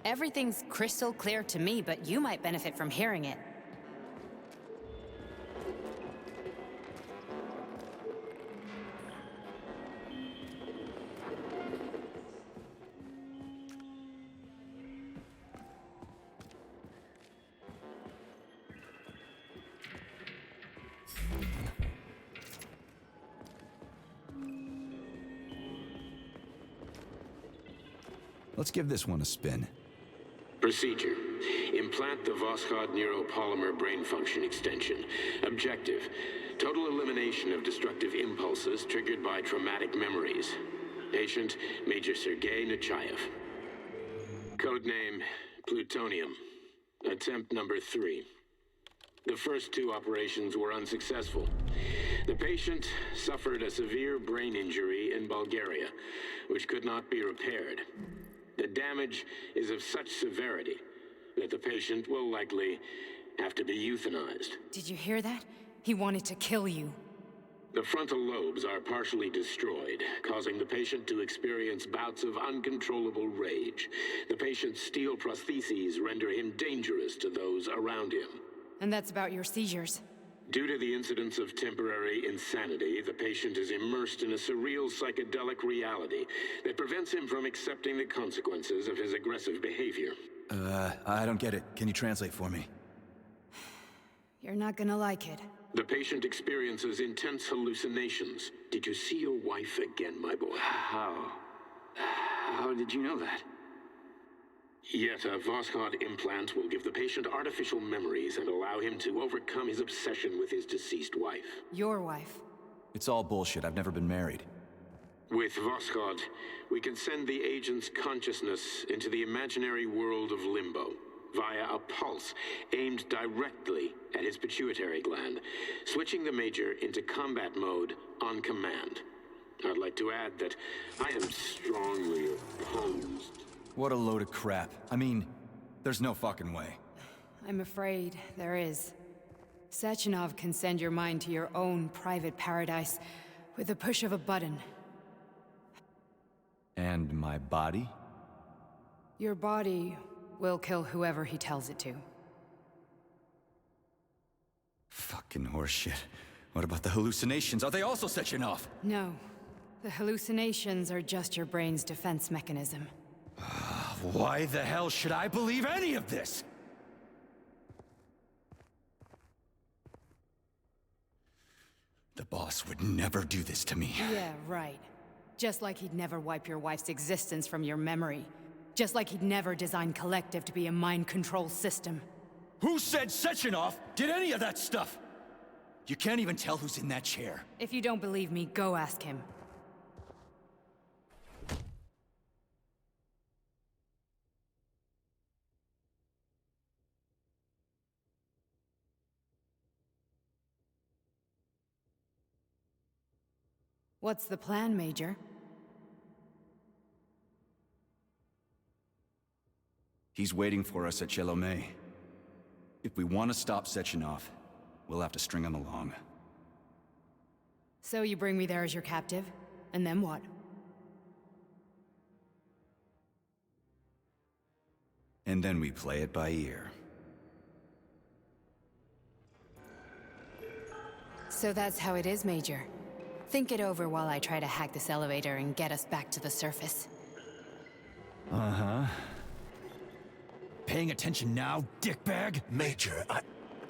S2: Everything's crystal clear to me, but you might benefit from hearing it.
S5: Let's give this one a spin.
S4: Procedure. Implant the Voskhod neuropolymer brain function extension. Objective. Total elimination of destructive impulses triggered by traumatic memories. Patient, Major Sergei Nechayev. Codename, Plutonium. Attempt number 3. The first 2 operations were unsuccessful. The patient suffered a severe brain injury in Bulgaria, which could not be repaired. The damage is of such severity that the patient will likely have to be euthanized.
S2: Did you hear that? He wanted to kill you.
S4: The frontal lobes are partially destroyed, causing the patient to experience bouts of uncontrollable rage. The patient's steel prostheses render him dangerous to those around him.
S2: And that's about your seizures.
S4: Due to the incidence of temporary insanity, the patient is immersed in a surreal psychedelic reality that prevents him from accepting the consequences of his aggressive behavior.
S5: I don't get it. Can you translate for me?
S2: You're not gonna like it.
S4: The patient experiences intense hallucinations. Did you see your wife again, my boy?
S14: How did you know that?
S4: Yet a Voskhod implant will give the patient artificial memories and allow him to overcome his obsession with his deceased wife.
S2: Your wife.
S5: It's all bullshit. I've never been married.
S4: With Voskhod, we can send the agent's consciousness into the imaginary world of Limbo via a pulse aimed directly at his pituitary gland, switching the Major into combat mode on command. I'd like to add that I am strongly opposed.
S5: What a load of crap. I mean, there's no fucking way.
S2: I'm afraid there is. Sechenov can send your mind to your own private paradise with the push of a button.
S5: And my body?
S2: Your body will kill whoever he tells it to.
S5: Fucking horseshit. What about the hallucinations? Are they also Sechenov?
S2: No. The hallucinations are just your brain's defense mechanism.
S5: Why the hell should I believe any of this? The boss would never do this to me.
S2: Yeah, right. Just like he'd never wipe your wife's existence from your memory. Just like he'd never design Collective to be a mind control system.
S5: Who said Sechenov did any of that stuff? You can't even tell who's in that chair.
S2: If you don't believe me, go ask him. What's the plan, Major?
S5: He's waiting for us at Chelomey. If we want to stop Sechenov, we'll have to string him along.
S2: So you bring me there as your captive? And then what?
S5: And then we play it by ear.
S2: So that's how it is, Major. Think it over while I try to hack this elevator and get us back to the surface.
S5: Uh-huh. Paying attention now, dickbag?
S6: Major,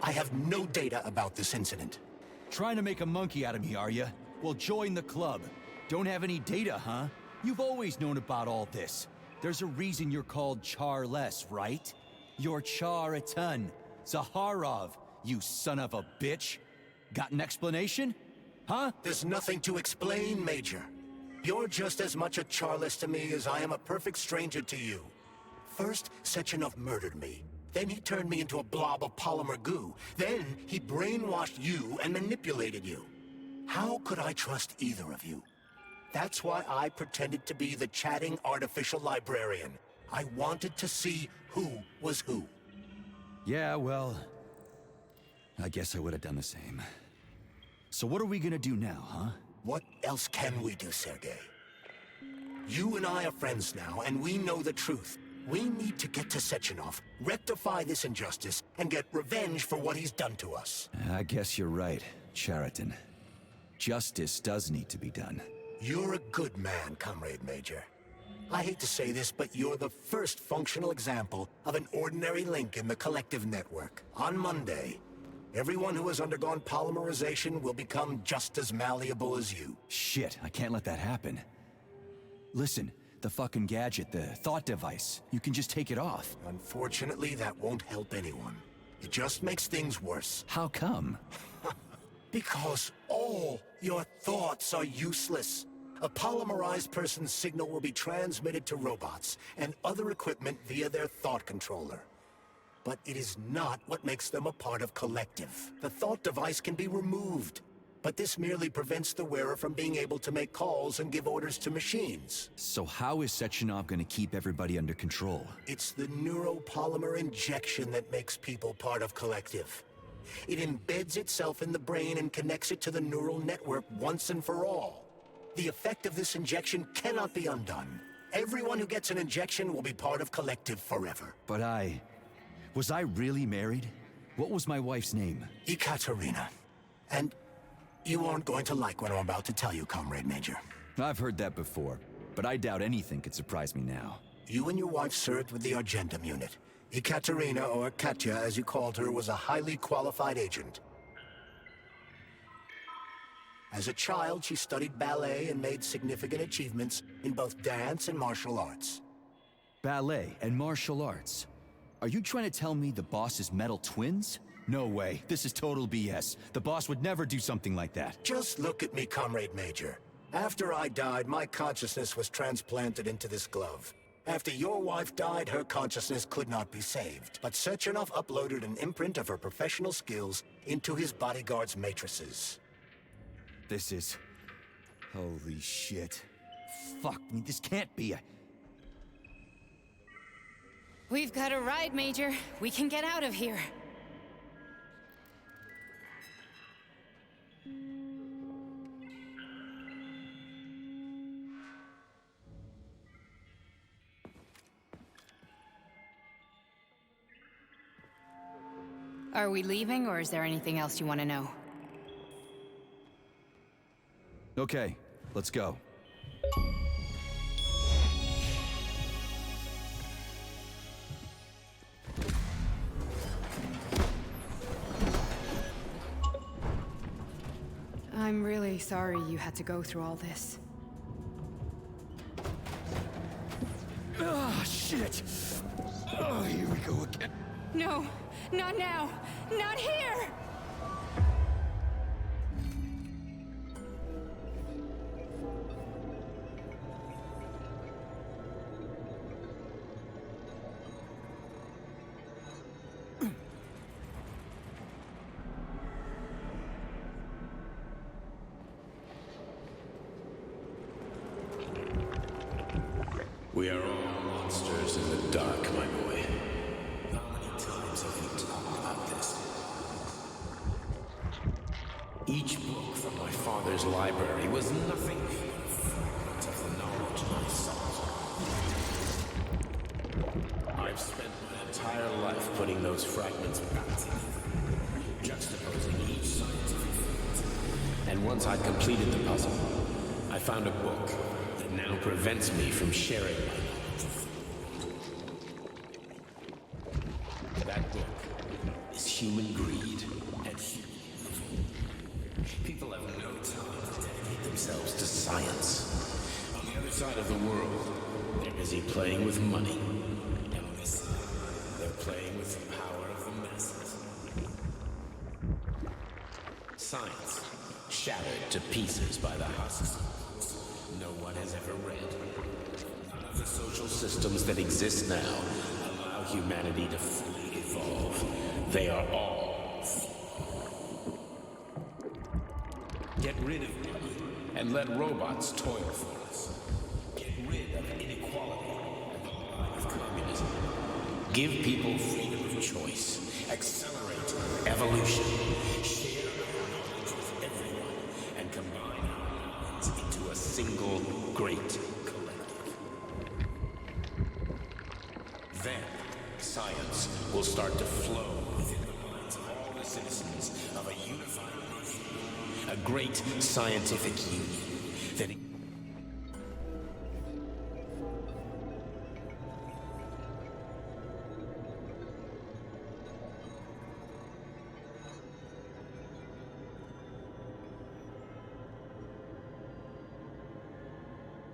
S6: I have no data about this incident.
S5: Trying to make a monkey out of me, are you? Well, join the club. Don't have any data, huh? You've always known about all this. There's a reason you're called Charles, right? You're Char-Atan Zaharov, you son of a bitch. Got an explanation? Huh?
S6: There's nothing to explain, Major. You're just as much a Charles to me as I am a perfect stranger to you. First, Sechenov murdered me. Then he turned me into a blob of polymer goo. Then he brainwashed you and manipulated you. How could I trust either of you? That's why I pretended to be the chatting artificial librarian. I wanted to see who was who.
S5: Yeah, well, I guess I would have done the same. So what are we gonna do now, huh?
S6: What else can we do, Sergei? You and I are friends now, and we know the truth. We need to get to Sechenov, rectify this injustice, and get revenge for what he's done to us.
S5: I guess you're right, Chariton. Justice does need to be done.
S6: You're a good man, Comrade Major. I hate to say this, but you're the first functional example of an ordinary link in the collective network. On Monday, everyone who has undergone polymerization will become just as malleable as you.
S5: Shit, I can't let that happen. Listen, the fucking gadget, the thought device, you can just take it off.
S6: Unfortunately, that won't help anyone. It just makes things worse.
S5: How come?
S6: Because all your thoughts are useless. A polymerized person's signal will be transmitted to robots and other equipment via their thought controller. But it is not what makes them a part of Collective. The thought device can be removed, but this merely prevents the wearer from being able to make calls and give orders to machines.
S5: So how is Sechenov gonna keep everybody under control?
S6: It's the neuropolymer injection that makes people part of Collective. It embeds itself in the brain and connects it to the neural network once and for all. The effect of this injection cannot be undone. Everyone who gets an injection will be part of Collective forever.
S5: But was I really married? What was my wife's name?
S6: Ekaterina. And you aren't going to like what I'm about to tell you, Comrade Major.
S5: I've heard that before, but I doubt anything could surprise me now.
S6: You and your wife served with the Argentum unit. Ekaterina, or Katya as you called her, was a highly qualified agent. As a child, she studied ballet and made significant achievements in both dance and martial arts.
S5: Ballet and martial arts? Are you trying to tell me the boss is metal twins? No way. This is total BS. The boss would never do something like that.
S6: Just look at me, Comrade Major. After I died, my consciousness was transplanted into this glove. After your wife died, her consciousness could not be saved. But Sechenov uploaded an imprint of her professional skills into his bodyguard's matrices.
S5: This is... holy shit. Fuck me, this can't be a...
S2: We've got a ride, Major. We can get out of here. Are we leaving, or is there anything else you want to know?
S5: Okay, let's go.
S2: I'm really sorry you had to go through all this.
S5: Ah, shit! Oh, here we go again.
S2: No, not now! Not here!
S4: dark, my boy. How many times have we talked about this? Each book from my father's library was nothing but a fragment of the knowledge I sought. I've spent my entire life putting those fragments back together, juxtaposing each scientific fact. And once I'd completed the puzzle, I found a book that now prevents me from sharing my knowledge with the world. That book is Human Greed and Human Evil. People have no time to dedicate themselves to science. On the other side of the world, they're busy playing with money. And on this side, they're playing with the power of the masses. Science, shattered to pieces by the husks no one has ever read. None of the social systems that exist now allow humanity to fully evolve. They are all flawed. Get rid of money and let robots toil for us. Get rid of inequality and the lie of communism. Give people freedom of choice. Accelerate evolution. Share our knowledge with everyone and combine our minds into a single great collective. Then, science will start to flow within the minds of all the citizens of a unified nation. A great scientific union that...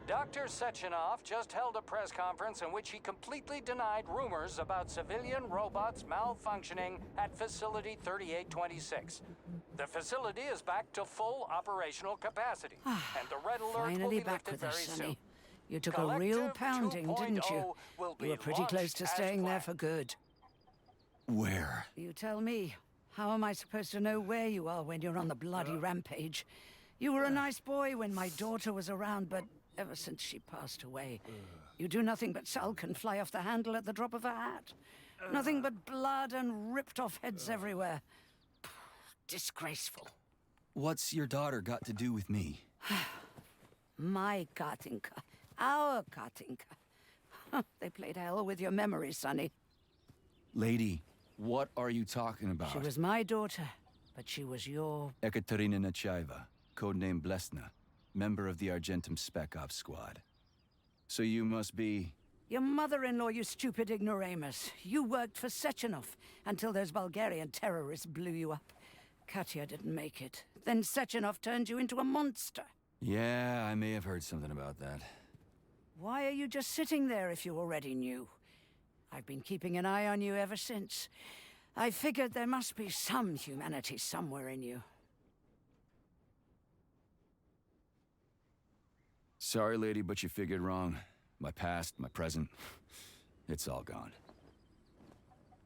S14: Dr. Sechenov just held a press conference in which he completely denied rumors about civilian robots malfunctioning at Facility 3826. The facility is back to full operational capacity, and the red alert will
S15: Finally
S14: be
S15: back
S14: lifted
S15: with us,
S14: very
S15: Sonny.
S14: soon.
S15: You took a real pounding, didn't you?
S14: Will
S15: You were
S14: be
S15: pretty close
S14: launched
S15: to
S14: as
S15: staying there
S14: planned.
S15: for good.
S5: Where?
S15: You tell me. How am I supposed to know where you are when you're on the bloody rampage? You were a nice boy when my daughter was around, but ever since she passed away, you do nothing but sulk and fly off the handle at the drop of a hat. Nothing but blood and ripped off heads everywhere. Disgraceful.
S5: What's your daughter got to do with me?
S15: My Katinka. Our Katinka. They played hell with your memory, Sonny.
S5: Lady, what are you talking about?
S15: She was my daughter, but she was your...
S5: Ekaterina Nechaeva, codename Blesna, member of the Argentum Spec Ops squad. So you must be...
S15: Your mother-in-law, you stupid ignoramus. You worked for Sechenov until those Bulgarian terrorists blew you up. Katya didn't make it. Then Sechenov turned you into a monster.
S5: Yeah, I may have heard something about that.
S15: Why are you just sitting there if you already knew? I've been keeping an eye on you ever since. I figured there must be some humanity somewhere in you.
S5: Sorry, lady, but you figured wrong. My past, my present, it's all gone.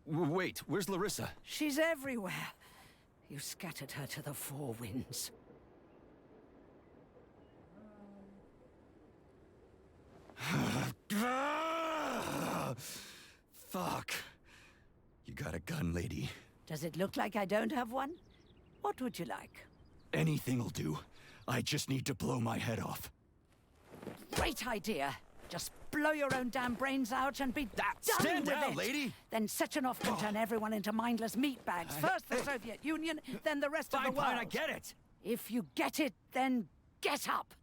S5: Wait, where's Larissa?
S15: She's everywhere. You scattered her to the four winds.
S5: Fuck. You got a gun, lady.
S15: Does it look like I don't have one? What would you like?
S5: Anything'll do. I just need to blow my head off.
S15: Great idea. Just blow your own damn brains out and be done
S5: Stand
S15: with
S5: down,
S15: it.
S5: lady!
S15: Then Sechenov can turn everyone into mindless meatbags. First the Soviet Union, then the rest of the world.
S5: Fine, I get it.
S15: If you get it, then get up.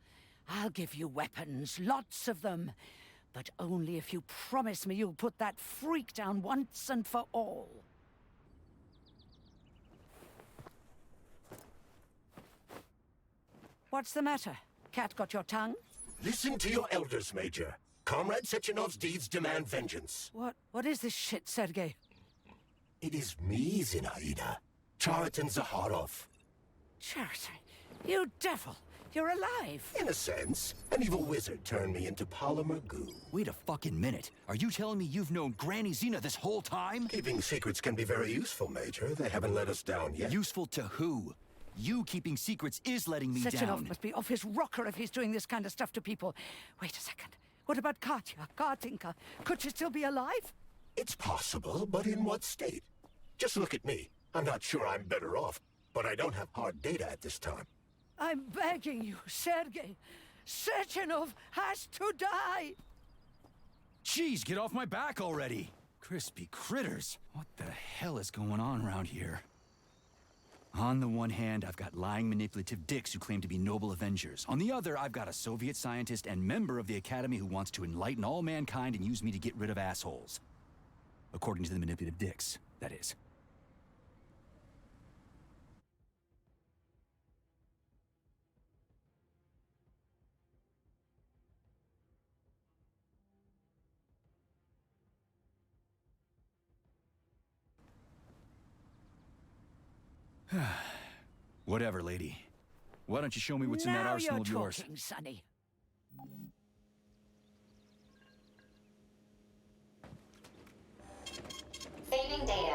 S15: I'll give you weapons, lots of them. But only if you promise me you'll put that freak down once and for all. What's the matter? Cat got your tongue?
S6: Listen to your elders, Major. Comrade Sechenov's deeds demand vengeance.
S15: What is this shit, Sergei?
S6: It is me, Zinaida. Chariton Zakharov.
S15: Chariton, you devil! You're alive!
S6: In a sense, an evil wizard turned me into polymer goo.
S5: Wait a fucking minute. Are you telling me you've known Granny Zina this whole time?
S6: Keeping secrets can be very useful, Major. They haven't let us down yet.
S5: Useful to who? You keeping secrets is letting me
S15: Sechenov
S5: down.
S15: must be off his rocker if he's doing this kind of stuff to people. Wait a second. What about Katya, Katinka? Could she still be alive?
S6: It's possible, but in what state? Just look at me. I'm not sure I'm better off, but I don't have hard data at this time.
S15: I'm begging you, Sergei. Sechenov has to die!
S5: Jeez, get off my back already! Crispy critters. What the hell is going on around here? On the one hand, I've got lying, manipulative dicks who claim to be noble avengers. On the other, I've got a Soviet scientist and member of the Academy who wants to enlighten all mankind and use me to get rid of assholes. According to the manipulative dicks, that is. Whatever, lady. Why don't you show me what's in that arsenal of yours?
S15: Now you're talking, Sonny.
S8: Saving data.